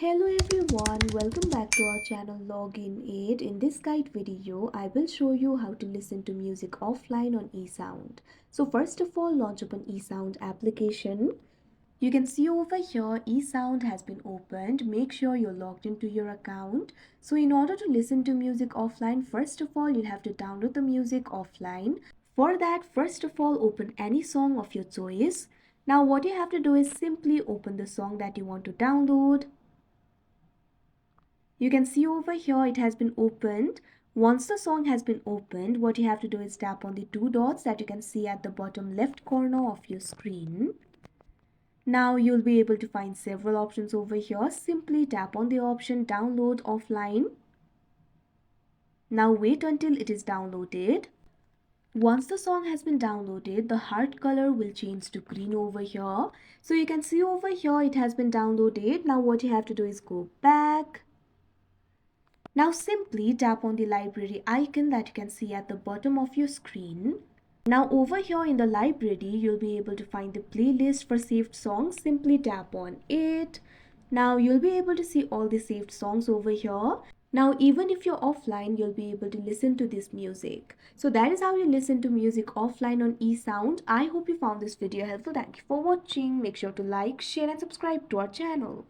Hello everyone, welcome back to our channel Login Aid. In this guide video, I will show you how to listen to music offline on eSound. So first of all, launch up an eSound application. You can see over here eSound has been opened. Make sure you're logged into your account. So in order to listen to music offline, first of all, you'll have to download the music offline. For that, first of all, open any song of your choice. Now what you have to do is simply open the song that you want to download. You can see over here it has been opened. Once the song has been opened, what you have to do is tap on the two dots that you can see at the bottom left corner of your screen. Now you'll be able to find several options over here. Simply tap on the option download offline. Now wait until it is downloaded. Once the song has been downloaded, the heart color will change to green over here. So you can see over here it has been downloaded. Now what you have to do is go back. Now simply tap on the library icon that you can see at the bottom of your screen. Now over here in the library, you'll be able to find the playlist for saved songs. Simply tap on it. Now you'll be able to see all the saved songs over here. Now even if you're offline, you'll be able to listen to this music. So that is how you listen to music offline on eSound. I hope you found this video helpful. Thank you for watching. Make sure to like, share and subscribe to our channel.